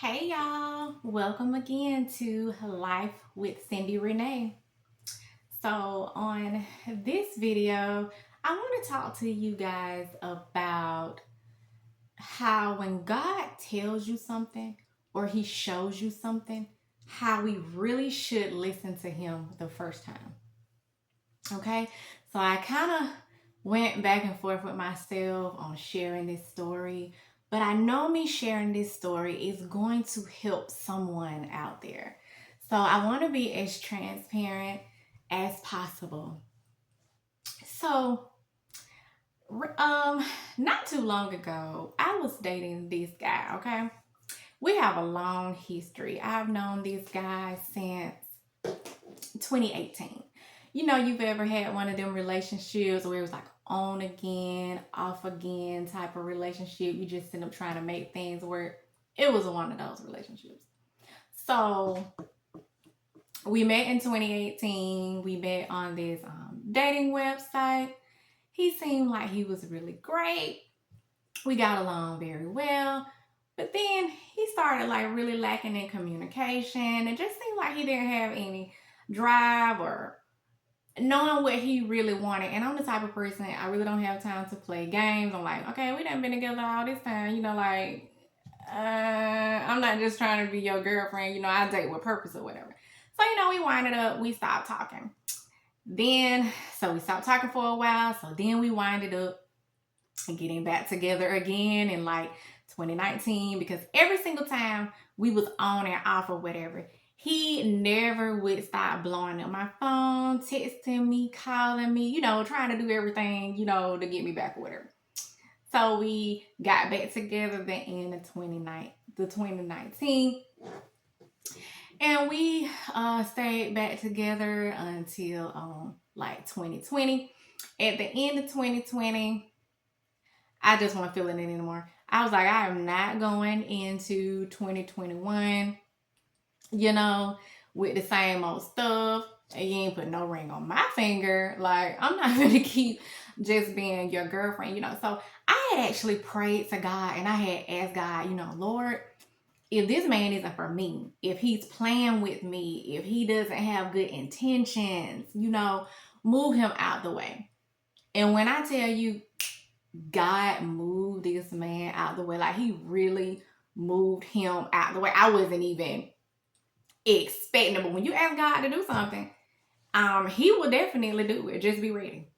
Hey y'all, welcome again to Life with Cindy Renee. So, on this video, I want to talk to you guys about how when God tells you something or He shows you something, how we really should listen to Him the first time. Okay, so I kind of went back and forth with myself on sharing this story, but I know me sharing this story is going to help someone out there. So I want to be as transparent as possible. So, um, not too long ago, I was dating this guy, okay? We have a long history. I've known this guy since 2018. You know, you've ever had one of them relationships where it was like on again, off again type of relationship. You just end up trying to make things work. It was one of those relationships. So we met in 2018. We met on this dating website. He seemed like he was really great. We got along very well. But then he started like really lacking in communication. It just seemed like he didn't have any drive or knowing what he really wanted. And I'm the type of person, I really don't have time to play games. I'm like, okay, we done been together all this time, I'm not just trying to be your girlfriend, I date with purpose or whatever. So, we winded up, we stopped talking. So we stopped talking for a while. So then we winded up getting back together again in like 2019 because every single time we was on and off or whatever, he never would stop blowing up my phone, texting me, calling me, trying to do everything, to get me back or whatever. So we got back together the end of 2019. And we stayed back together until like 2020. At the end of 2020, I just wasn't feeling it anymore. I was like, I am not going into 2021, with the same old stuff. And you ain't put no ring on my finger. Like, I'm not going to keep just being your girlfriend, So I had actually prayed to God and I had asked God, Lord, if this man isn't for me, if he's playing with me, if he doesn't have good intentions, move him out the way. And when I tell you, God moved this man out the way, like he really moved him out the way. I wasn't even expecting it, but when you ask God to do something, he will definitely do it. Just be ready.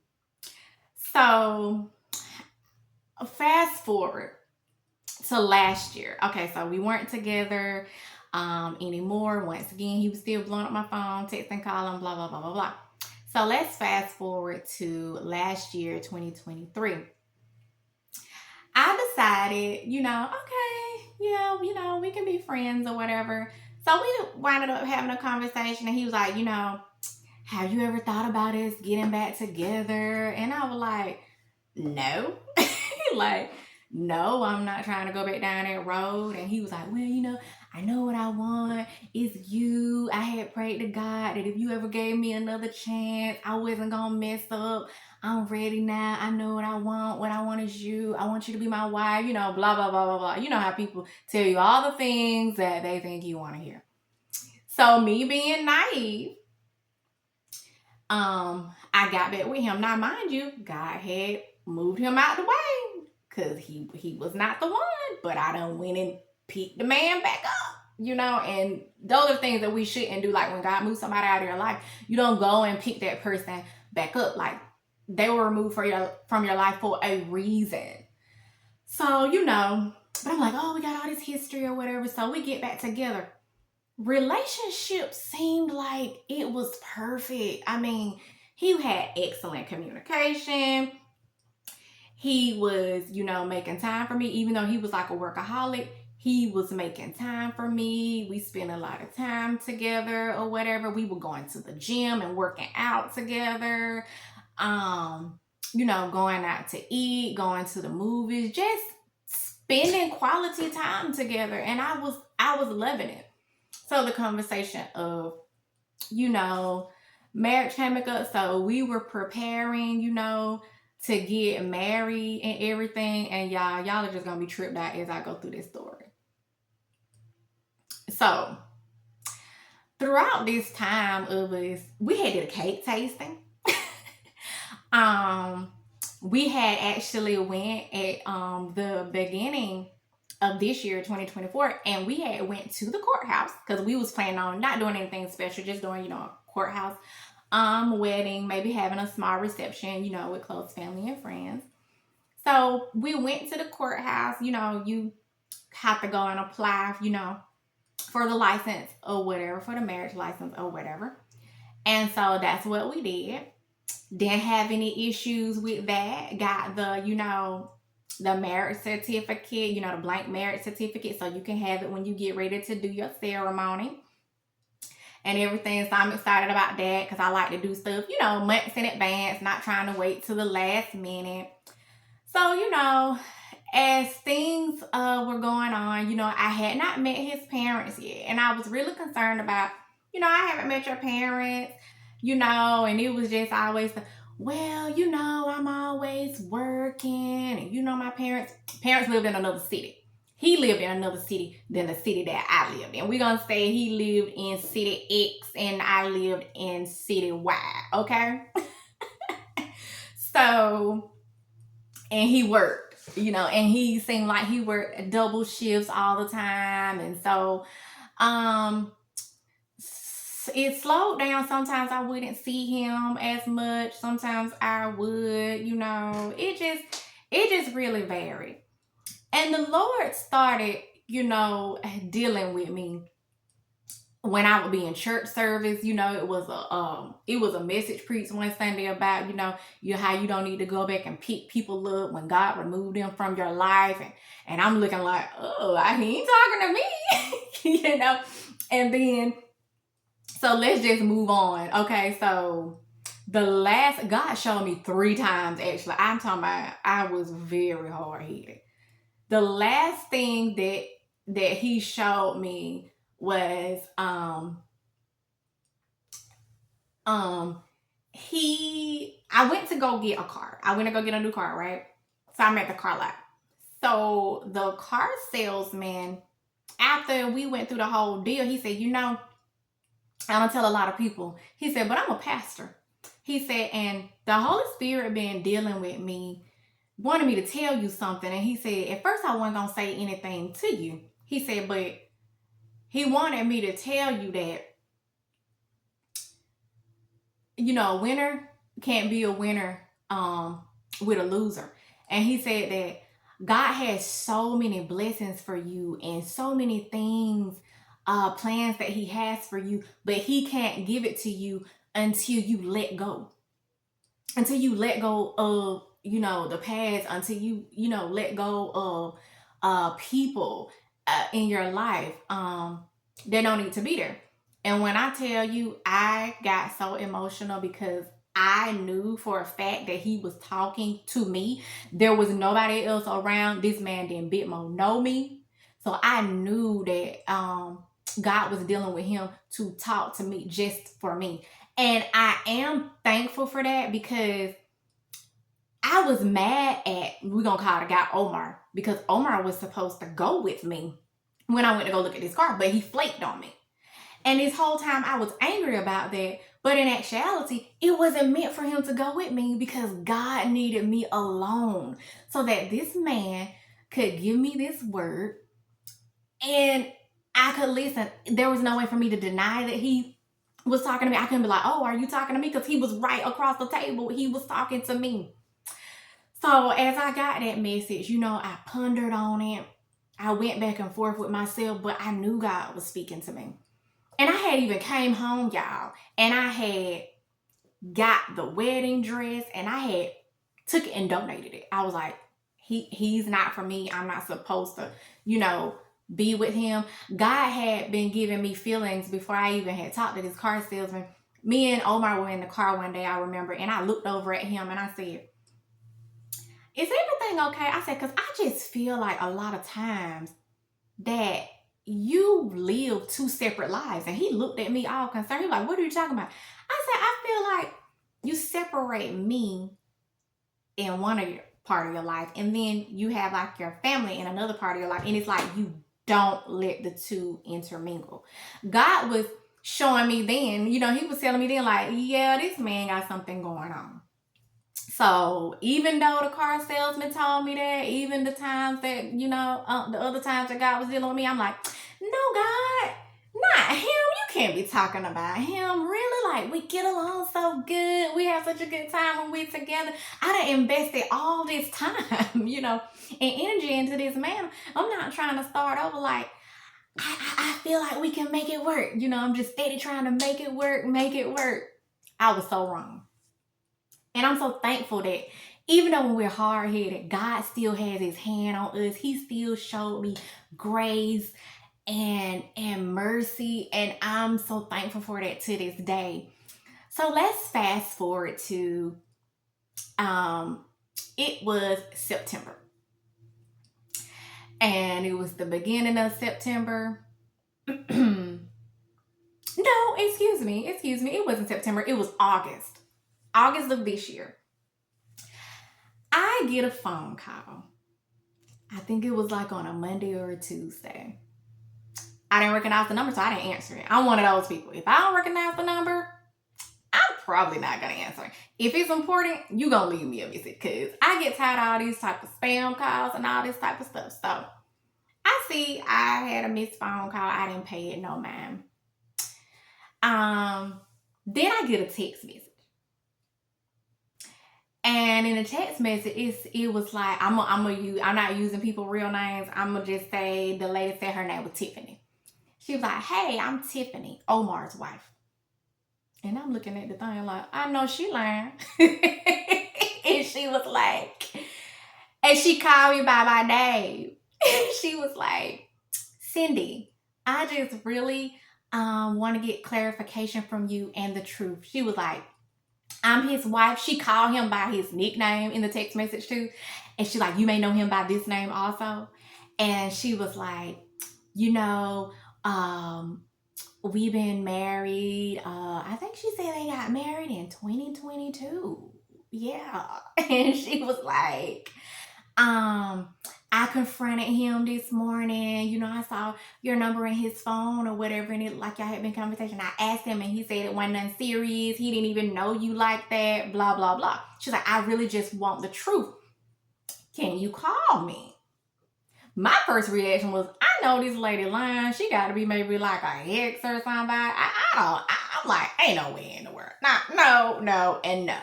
So fast forward to last year. Okay, so we weren't together anymore. Once again, he was still blowing up my phone, texting, calling, blah, blah, blah, blah, blah. So let's fast forward to last year, 2023. I decided, okay, yeah, we can be friends or whatever. So we wound up having a conversation and he was like, have you ever thought about us getting back together? And I was like, no. Like, no, I'm not trying to go back down that road. And he was like, well, I know what I want. It's you. I had prayed to God that if you ever gave me another chance, I wasn't going to mess up. I'm ready now. I know what I want. What I want is you. I want you to be my wife, blah, blah, blah, blah, blah. You know how people tell you all the things that they think you want to hear. So me being naive, I got back with him. Now, mind you, God had moved him out the way because he was not the one. But I done went and picked the man back up, and those are things that we shouldn't do. Like when God moves somebody out of your life, you don't go and pick that person back up. Like they were removed from your life for a reason. So, but I'm like, oh, we got all this history or whatever. So we get back together. Relationship seemed like it was perfect. I mean, he had excellent communication. He was, making time for me, even though he was like a workaholic. He was making time for me. We spent a lot of time together or whatever. We were going to the gym and working out together. Going out to eat, going to the movies, just spending quality time together. And I was loving it. So the conversation of, marriage came up. So we were preparing, to get married and everything. And y'all are just gonna be tripped out as I go through this story. So throughout this time of us, we had did a cake tasting. um, we had actually went at the beginning of this year, 2024, and we had went to the courthouse because we was planning on not doing anything special, just doing, a courthouse wedding, maybe having a small reception, with close family and friends. So we went to the courthouse. You have to go and apply, for the license or whatever, for the marriage license or whatever. And so that's what we did. Didn't have any issues with that. Got the marriage certificate, the blank marriage certificate, so you can have it when you get ready to do your ceremony and everything. So I'm excited about that because I like to do stuff, months in advance, not trying to wait till the last minute. So, as things were going on, I had not met his parents yet. And I was really concerned about, I haven't met your parents, and it was just always, well, I'm always working. And, my parents lived in another city. He lived in another city than the city that I lived in. We're going to say he lived in city X and I lived in city Y, okay? So, and he worked, and he seemed like he worked double shifts all the time. And so, it slowed down. Sometimes I wouldn't see him as much. Sometimes I would, it just really varied. And the Lord started, dealing with me when I would be in church service. It was a message preached one Sunday about, how you don't need to go back and pick people up when God removed them from your life. And I'm looking like, oh, he ain't talking to me, And then, so let's just move on. Okay, so God showed me 3 times, actually. I'm talking about, I was very hard-headed. The last thing that he showed me was I went to go get a car. I went to go get a new car, right? So I'm at the car lot. So the car salesman, after we went through the whole deal, he said, I don't tell a lot of people. He said, but I'm a pastor. He said, and the Holy Spirit been dealing with me, wanted me to tell you something. And he said, at first I wasn't going to say anything to you. He said, but he wanted me to tell you that, a winner can't be a winner with a loser. And he said that God has so many blessings for you and so many things, plans that he has for you, but he can't give it to you until you let go. Until you let go of, the past, until you, let go of people in your life that don't need to be there. And when I tell you, I got so emotional because I knew for a fact that he was talking to me. There was nobody else around. This man didn't bit more know me. So I knew that God was dealing with him to talk to me just for me. And I am thankful for that because I was mad at, we're going to call the guy Omar, because Omar was supposed to go with me when I went to go look at this car, but he flaked on me. And this whole time I was angry about that. But in actuality, it wasn't meant for him to go with me because God needed me alone so that this man could give me this word and I could listen. There was no way for me to deny that he was talking to me. I couldn't be like, oh, are you talking to me? Because he was right across the table. He was talking to me. So as I got that message, I pondered on it. I went back and forth with myself, but I knew God was speaking to me. And I had even came home, y'all, and I had got the wedding dress and I had took it and donated it. I was like, he's not for me. I'm not supposed to, be with him. God had been giving me feelings before I even had talked to this car salesman. Me and Omar were in the car one day, I remember, and I looked over at him and I said, is everything okay? I said, because I just feel like a lot of times that you live 2 separate lives. And he looked at me all concerned. He was like, what are you talking about? I said, I feel like you separate me in one part of your life, and then you have like your family in another part of your life, and it's like you don't let the two intermingle. God was showing me then, he was telling me then, like, yeah, this man got something going on. So even though the car salesman told me that, even the times that, the other times that God was dealing with me, I'm like, no, God, not him. You can't be talking about him. Really? Like, we get along so good. We have such a good time when we're together. I done invested all this time, and energy into this man. I'm not trying to start over like, I feel like we can make it work. I'm just steady trying to make it work. I was so wrong. And I'm so thankful that even though when we're hard-headed, God still has his hand on us. He still showed me grace and mercy. And I'm so thankful for that to this day. So let's fast forward to it was September. And it was the beginning of September. No, excuse me. It wasn't September. It was August of this year. I get a phone call. I think it was like on a Monday or a Tuesday. I didn't recognize the number, so I didn't answer it. I'm one of those people. If I don't recognize the number, I'm probably not going to answer it. If it's important, you going to leave me a message, because I get tired of all these type of spam calls and all this type of stuff. So I see I had a missed phone call. I didn't pay it no mind. Then I get a text message. And in the text message, it was like, I'm not using people's real names. I'm going to just say the lady said her name was Tiffany. She was like, hey, I'm Tiffany, Omar's wife. And I'm looking at the thing like, I know she lying. And she was like, and she called me by my name. She was like, Cindy, I just really want to get clarification from you and the truth. She was like, I'm his wife. She called him by his nickname in the text message too. And she's like, you may know him by this name also. And she was like, we've been married. I think she said they got married in 2022. Yeah. And she was like, I confronted him this morning. I saw your number in his phone or whatever, and it like y'all had been conversation. I asked him, and he said it wasn't nothing serious. He didn't even know you like that. Blah blah blah. She's like, I really just want the truth. Can you call me? My first reaction was, I know this lady lying. She got to be maybe like a ex or somebody. I'm like, ain't no way in the world. No, and no.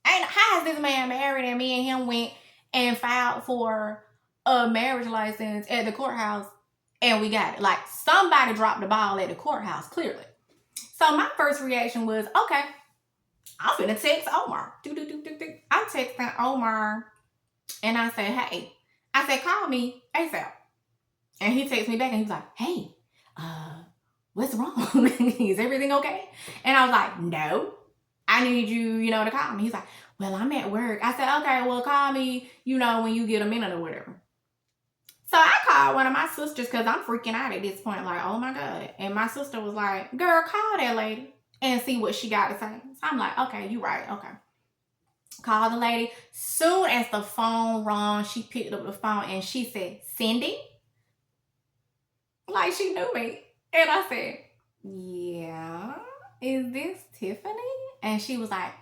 How is this man married and me and him went and filed for a marriage license at the courthouse and we got it? Like, somebody dropped the ball at the courthouse, clearly. So my first reaction was, okay, I'm finna text Omar. I'm texting Omar and I said, hey, call me ASAP. And he texts me back and he's like, hey, what's wrong? Is everything okay? And I was like, no, I need you, to call me. He's like, well, I'm at work. I said, okay, well, call me, when you get a minute or whatever. So I called one of my sisters because I'm freaking out at this point, like, oh my God. And my sister was like, girl, call that lady and see what she got to say. So I'm like, okay, you right, okay. Call the lady. Soon as the phone rang, she picked up the phone and she said, Cindy? Like she knew me. And I said, yeah, is this Tiffany? And she was like,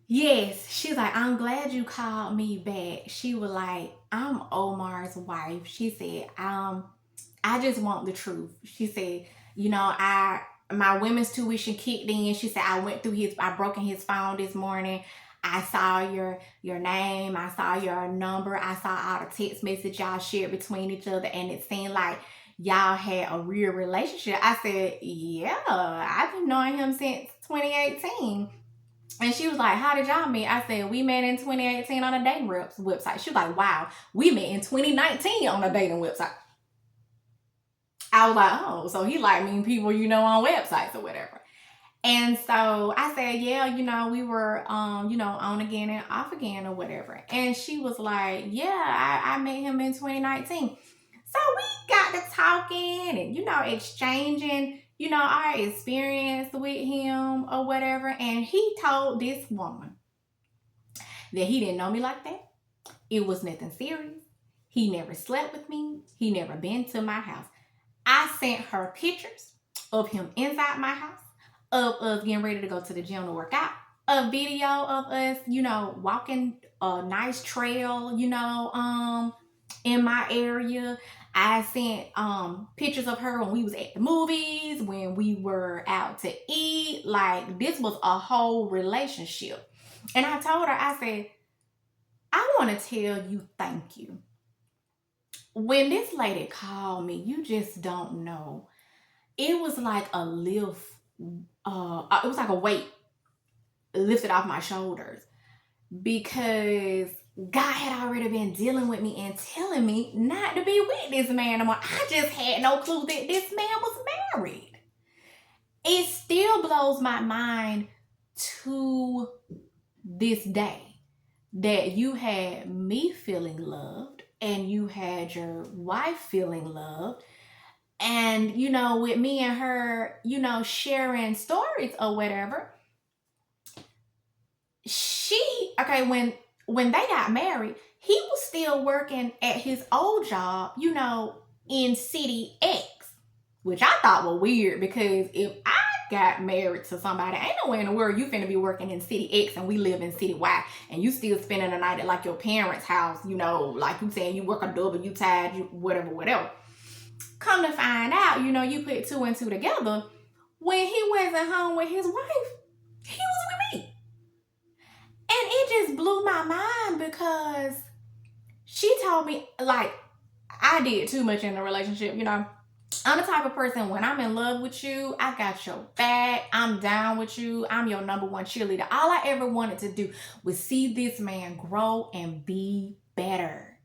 yes. She's like, I'm glad you called me back. She was like, I'm Omar's wife. She said, I just want the truth. She said, my women's tuition kicked in. She said, I broke in his phone this morning. I saw your name. I saw your number. I saw all the text messages y'all shared between each other. And it seemed like y'all had a real relationship. I said, yeah, I've been knowing him since 2018. And she was like, how did y'all meet? I said, we met in 2018 on a dating website. She was like, wow, we met in 2019 on a dating website. I was like, oh, so he like meeting people, on websites or whatever. And so I said, yeah, we were, on again and off again or whatever. And she was like, yeah, I met him in 2019. So we got to talking and, exchanging, our experience with him or whatever. And he told this woman that he didn't know me like that. It was nothing serious. He never slept with me. He never been to my house. I sent her pictures of him inside my house, of us getting ready to go to the gym to work out, a video of us, walking a nice trail, in my area. I sent pictures of her when we was at the movies, when we were out to eat. Like, this was a whole relationship. And I told her, I said, I want to tell you thank you. When this lady called me, you just don't know. It was like a lift, it was like a weight lifted off my shoulders, because God had already been dealing with me and telling me not to be with this man anymore. I just had no clue that this man was married. It still blows my mind to this day that you had me feeling loved and you had your wife feeling loved. And, with me and her, sharing stories or whatever, when they got married, he was still working at his old job, in City X, which I thought was weird, because if I got married to somebody, ain't nowhere in the world you finna be working in City X and we live in City Y, and you still spending the night at like your parents' house, like you saying you work a double, you tired, you whatever. Come to find out, you put two and two together. When he wasn't home with his wife, he was with me. And it just blew my mind, because she told me, like, I did too much in the relationship, I'm the type of person, when I'm in love with you, I got your back. I'm down with you. I'm your number one cheerleader. All I ever wanted to do was see this man grow and be better.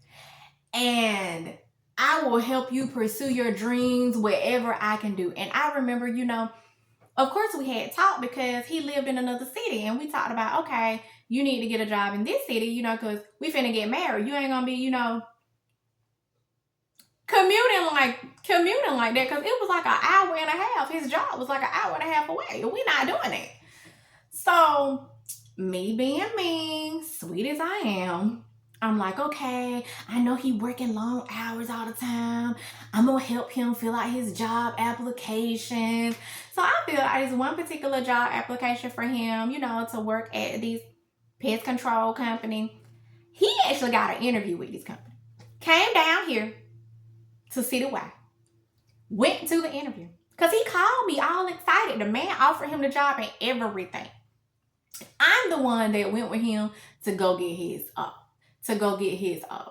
And I will help you pursue your dreams wherever I can do. And I remember, of course we had talked, because he lived in another city, and we talked about, okay, you need to get a job in this city, because we finna get married. You ain't gonna be, commuting like that, because it was like an hour and a half. His job was like an hour and a half away. We're not doing it. So, me being me, sweet as I am, I'm like, okay, I know he working long hours all the time. I'm gonna help him fill out his job applications. So I filled out this one particular job application for him, to work at this pest control company. He actually got an interview with this company. Came down here to City Y. Went to the interview, because he called me all excited. The man offered him the job and everything. I'm the one that went with him to go get his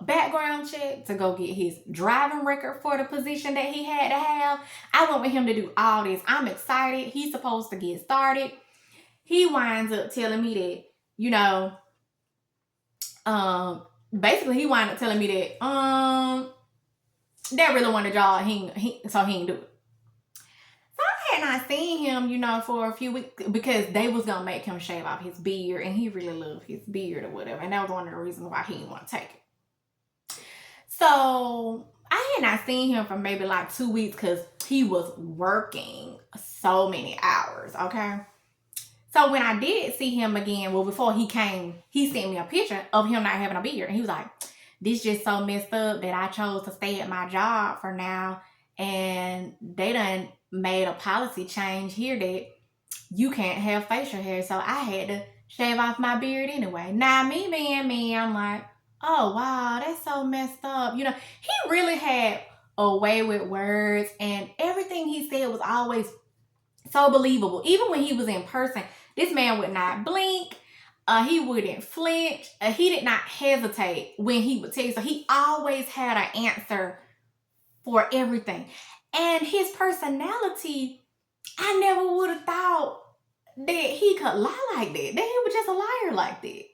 background check, to go get his driving record for the position that he had to have. I went with him to do all this. I'm excited. He's supposed to get started. He winds up telling me that, basically he wound up telling me that, they really want a job, so he ain't do it. So I had not seen him, for a few weeks, because they was gonna make him shave off his beard, and he really loved his beard or whatever, and that was one of the reasons why he didn't want to take it. So I had not seen him for maybe like 2 weeks, because he was working so many hours, okay? So when I did see him again, well, before he came, he sent me a picture of him not having a beard, and he was like, this just so messed up that I chose to stay at my job for now, and they done made a policy change here that you can't have facial hair, so I had to shave off my beard anyway. Now, me being me, I'm like, oh, wow, that's so messed up. He really had a way with words, and everything he said was always so believable. Even when he was in person, this man would not blink. He wouldn't flinch. He did not hesitate when he would tell you. So he always had an answer for everything. And his personality, I never would have thought that he could lie like that. That he was just a liar like that.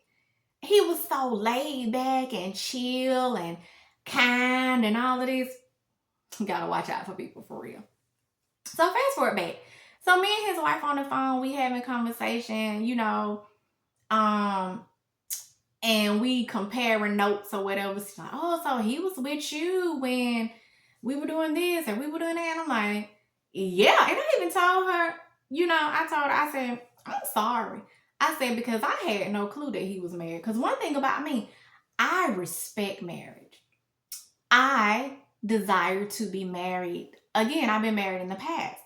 He was so laid back and chill and kind and all of this. You gotta watch out for people, for real. So fast forward back. So me and his wife on the phone, we having conversation, and we comparing notes or whatever. She's like, oh, so he was with you when we were doing this and we were doing that. And I'm like, yeah. And I even told her, I said, I'm sorry. I said, because I had no clue that he was married. Because one thing about me, I respect marriage. I desire to be married. Again, I've been married in the past.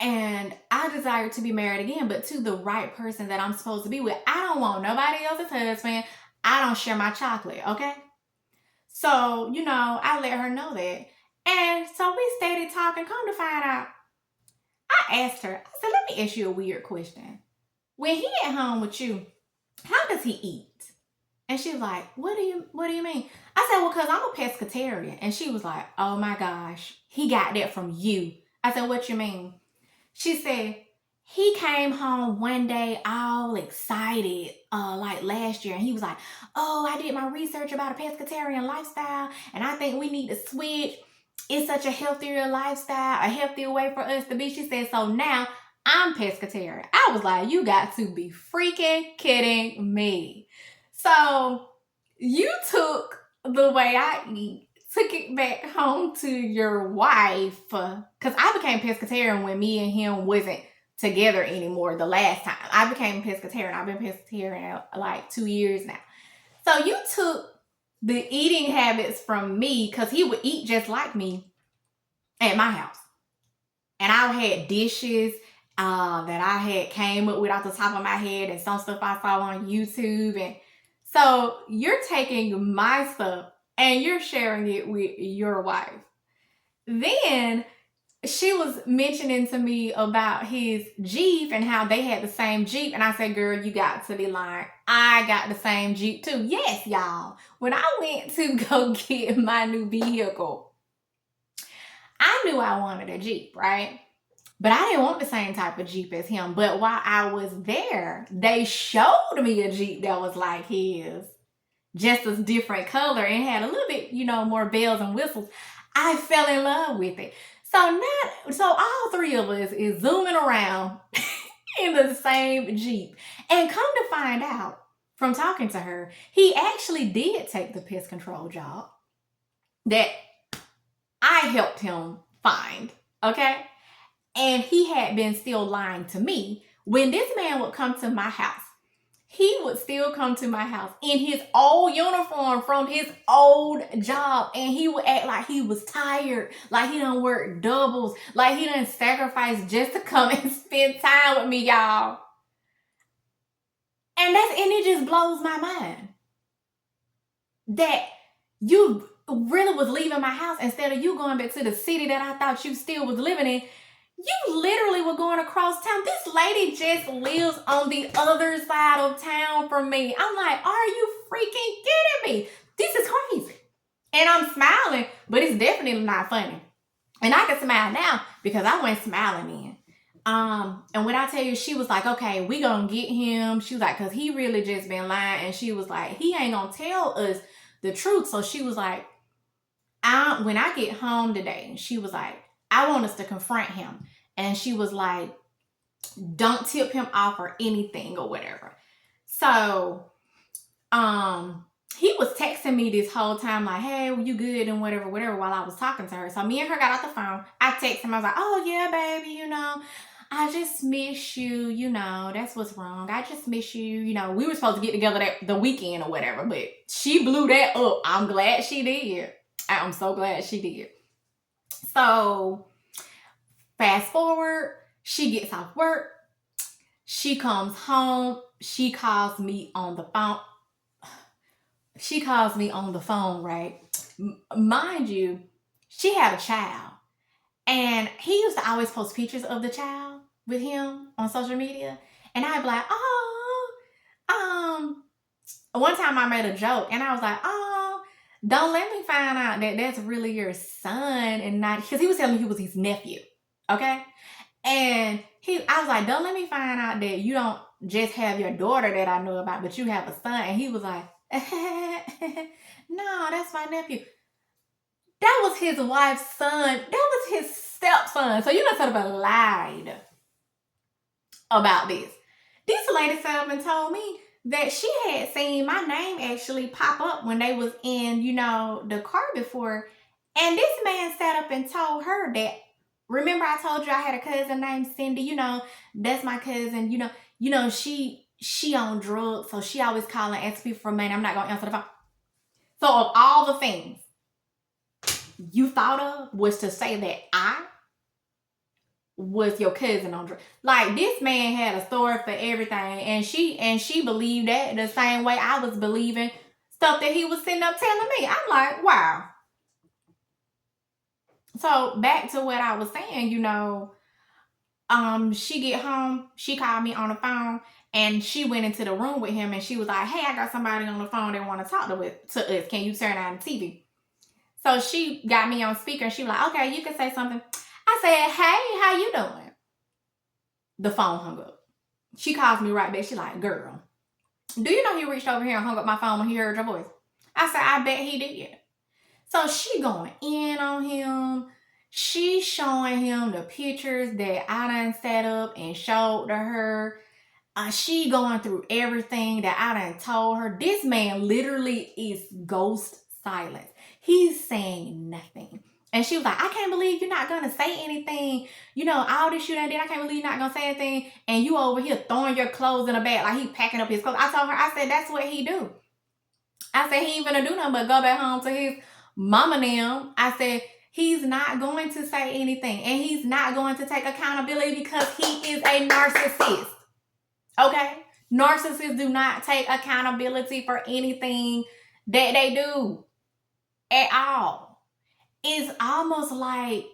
And I desire to be married again, but to the right person that I'm supposed to be with. I don't want nobody else's husband. I don't share my chocolate, okay? So, I let her know that. And so we started talking. Come to find out, I asked her, I said, let me ask you a weird question. When he at home with you, how does he eat? And she was like, what do you mean? I said, well, because I'm a pescatarian. And she was like, oh my gosh, he got that from you. I said, what you mean? She said, he came home one day all excited, like last year, and he was like, oh, I did my research about a pescatarian lifestyle, and I think we need to switch. It's such a healthier lifestyle, a healthier way for us to be. She said, so now I'm pescatarian. I was like, you got to be freaking kidding me. So you took the way I eat, took it back home to your wife, because I became pescatarian when me and him wasn't together anymore the last time. I became pescatarian. I've been pescatarian like 2 years now. So you took the eating habits from me, because he would eat just like me at my house. And I had dishes that I had came up with off the top of my head, and some stuff I saw on YouTube. And so you're taking my stuff and you're sharing it with your wife. Then she was mentioning to me about his Jeep and how they had the same Jeep. And I said, girl, you got to be lying. I got the same Jeep too. Yes, y'all. When I went to go get my new vehicle, I knew I wanted a Jeep, right? But I didn't want the same type of Jeep as him. But while I was there, they showed me a Jeep that was like his, just a different color, and had a little bit, more bells and whistles. I fell in love with it. So all three of us is zooming around in the same Jeep. And come to find out from talking to her, he actually did take the pest control job that I helped him find. Okay? And he had been still lying to me. When this man would come to my house, he would still come to my house in his old uniform from his old job. And he would act like he was tired, like he done work doubles, like he done sacrificed just to come and spend time with me, y'all. And it just blows my mind that you really was leaving my house instead of you going back to the city that I thought you still was living in. You literally were going across town. This lady just lives on the other side of town from me. I'm like, are you freaking kidding me? This is crazy. And I'm smiling, but it's definitely not funny. And I can smile now because I wasn't smiling then. And when I tell you, she was like, okay, we gonna get him. She was like, cause he really just been lying. And she was like, he ain't gonna tell us the truth. So she was like, when I get home today, she was like, I want us to confront him. And she was like, don't tip him off or anything or whatever. So, he was texting me this whole time like, hey, you good and whatever, while I was talking to her. So me and her got off the phone. I texted him. I was like, oh yeah, baby, I just miss you, that's what's wrong. I just miss you, we were supposed to get together the weekend or whatever, but she blew that up. I'm glad she did. I'm so glad she did. So fast forward, she gets off work. She comes home. She calls me on the phone. Right? Mind you, she had a child. And he used to always post pictures of the child with him on social media. And I'd be like, one time I made a joke and I was like, don't let me find out that that's really your son and not, because he was telling me he was his nephew. Okay. And I was like, don't let me find out that you don't just have your daughter that I know about, but you have a son. And he was like, no, that's my nephew. That was his wife's son. That was his stepson. So you know somebody lied about this. This lady sat up and told me that she had seen my name actually pop up when they was in, the car before. And this man sat up and told her that, remember I told you I had a cousin named Cindy, that's my cousin, she on drugs, so she always calling, asking people for money. I'm not going to answer the phone. So of all the things you thought of was to say that I was your cousin on drugs. Like, this man had a story for everything, and she believed that the same way I was believing stuff that he was sitting up telling me. I'm like, wow. So back to what I was saying, she get home, she called me on the phone, and she went into the room with him, and she was like, hey, I got somebody on the phone that want to talk to us. Can you turn on the TV? So she got me on speaker, and she was like, okay, you can say something. I said, hey, how you doing? The phone hung up. She calls me right back. She like, girl, do you know he reached over here and hung up my phone when he heard your voice? I said, I bet he did. So she going in on him. She showing him the pictures that I done set up and showed to her. She going through everything that I done told her. This man literally is ghost silent. He's saying nothing. And she was like, I can't believe you're not going to say anything. All this you done did, I can't believe you're not going to say anything. And you over here throwing your clothes in a bag like he packing up his clothes. I told her, I said, that's what he do. I said, he ain't gonna do nothing but go back home to his mama and them. I said, he's not going to say anything. And he's not going to take accountability because he is a narcissist. Okay? Narcissists do not take accountability for anything that they do at all. It's almost like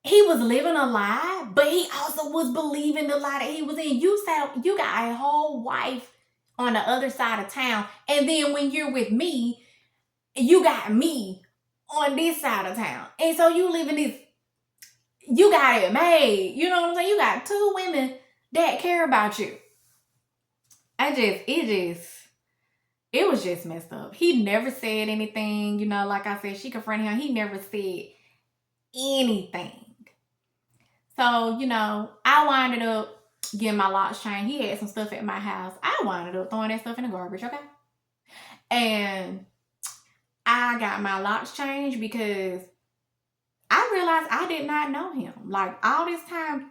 he was living a lie, but he also was believing the lie that he was in. You said you got a whole wife on the other side of town, and then when you're with me, you got me on this side of town. And so you live in this, you got it made. You know what I'm saying? You got two women that care about you. It was just messed up. He never said anything, like I said, she confronted him. He never said anything. So, I winded up getting my locks changed. He had some stuff at my house. I winded up throwing that stuff in the garbage, okay? And I got my locks changed because I realized I did not know him. Like, all this time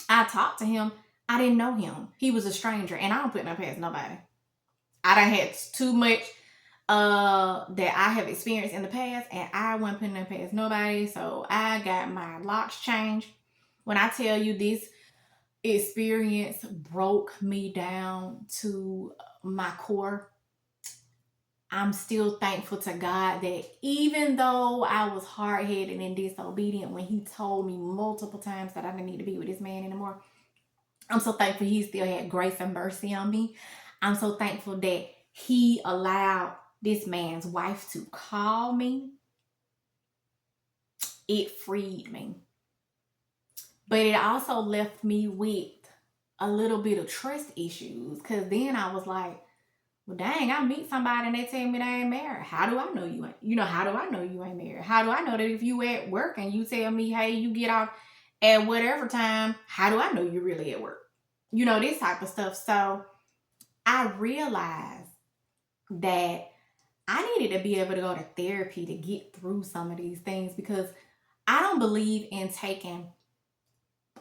I talked to him, I didn't know him. He was a stranger, and I don't put no past nobody. I done had too much that I have experienced in the past, and I wasn't putting no past nobody. So I got my locks changed. When I tell you, this experience broke me down to my core, I'm still thankful to God that even though I was hard-headed and disobedient when he told me multiple times that I didn't need to be with this man anymore, I'm so thankful he still had grace and mercy on me. I'm so thankful that he allowed this man's wife to call me. It freed me. But it also left me with a little bit of trust issues, because then I was like, well, dang, I meet somebody and they tell me they ain't married. How do I know you ain't? How do I know you ain't married? How do I know that if you at work and you tell me, hey, you get off at whatever time, how do I know you're really at work? This type of stuff. So I realized that I needed to be able to go to therapy to get through some of these things, because I don't believe in taking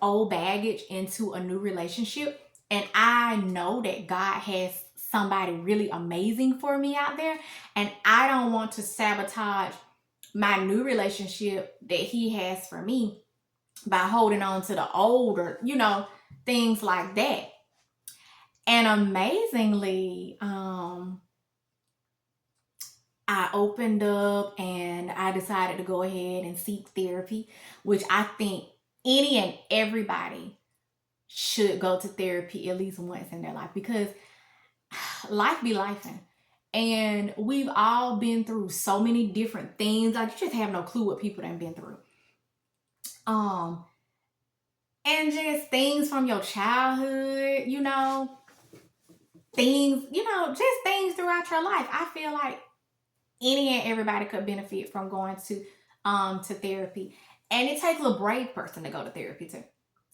old baggage into a new relationship. And I know that God has somebody really amazing for me out there, and I don't want to sabotage my new relationship that he has for me by holding on to the old, or things like that. And amazingly, I opened up and I decided to go ahead and seek therapy, which I think any and everybody should go to therapy at least once in their life, because life be lifing. And we've all been through so many different things. Like, you just have no clue what people have been through. And just things from your childhood, things, just things throughout your life. I feel like any and everybody could benefit from going to therapy. And it takes a brave person to go to therapy too.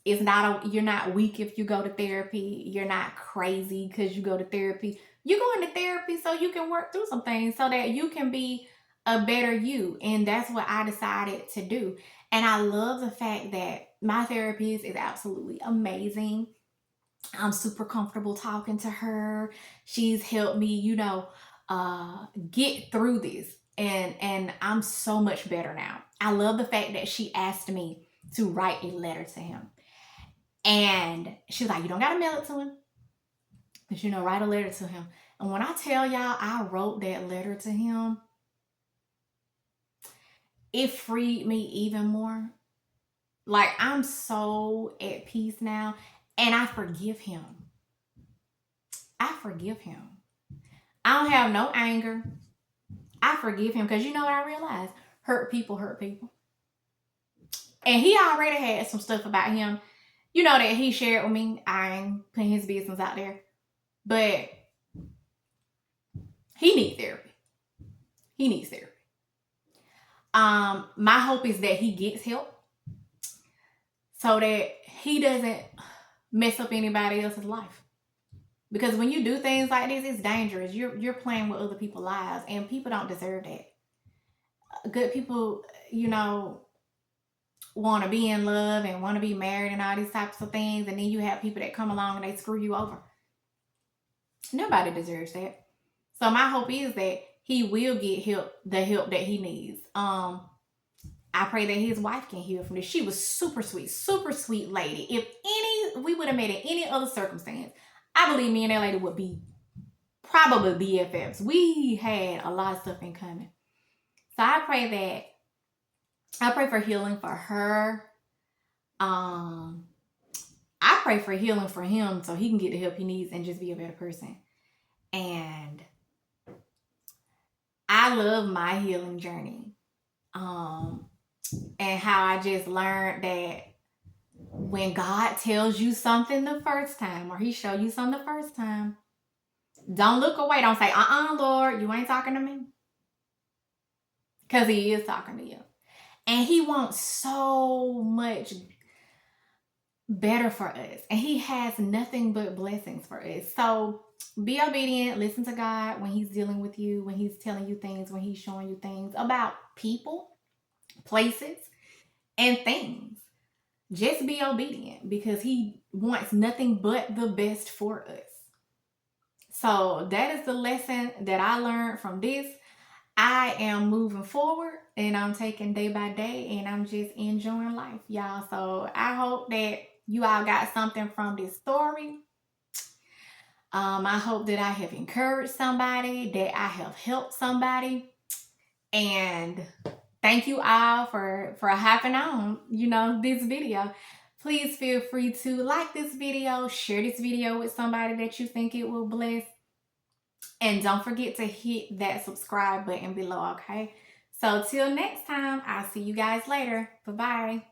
You're not weak if you go to therapy. You're not crazy because you go to therapy. You're going to therapy so you can work through some things so that you can be a better you. And that's what I decided to do. And I love the fact that my therapist is absolutely amazing. I'm super comfortable talking to her. She's helped me, get through this. And I'm so much better now. I love the fact that she asked me to write a letter to him. And she was like, you don't got to mail it to him. But, write a letter to him. And when I tell y'all I wrote that letter to him, it freed me even more. Like, I'm so at peace now. And I forgive him. I forgive him. I don't have no anger. I forgive him because you know what I realized? Hurt people hurt people. And he already had some stuff about him, that he shared with me. I ain't putting his business out there. But he needs therapy. He needs therapy. My hope is that he gets help so that he doesn't mess up anybody else's life. Because when you do things like this, it's dangerous. You're playing with other people's lives, and people don't deserve that. Good people, want to be in love and want to be married and all these types of things, and then you have people that come along and they screw you over. Nobody deserves that. So my hope is that he will get the help that he needs. I pray that his wife can heal from this. She was super sweet lady. If we would have met in any other circumstance, I believe me and that lady would be probably BFFs. We had a lot of stuff in common. So I pray for healing for her. I pray for healing for him so he can get the help he needs and just be a better person. And I love my healing journey. And how I just learned that when God tells you something the first time, or he show you something the first time, don't look away. Don't say, Lord, you ain't talking to me. Because he is talking to you. And he wants so much better for us. And he has nothing but blessings for us. So be obedient. Listen to God when he's dealing with you, when he's telling you things, when he's showing you things about people, places, and things. Just be obedient because he wants nothing but the best for us. So that is the lesson that I learned from this. I am moving forward and I'm taking day by day and I'm just enjoying life, y'all. So I hope that you all got something from this story. I hope that I have encouraged somebody, that I have helped somebody. And thank you all for hopping on, this video. Please feel free to like this video, share this video with somebody that you think it will bless. And don't forget to hit that subscribe button below, okay? So till next time, I'll see you guys later. Bye-bye.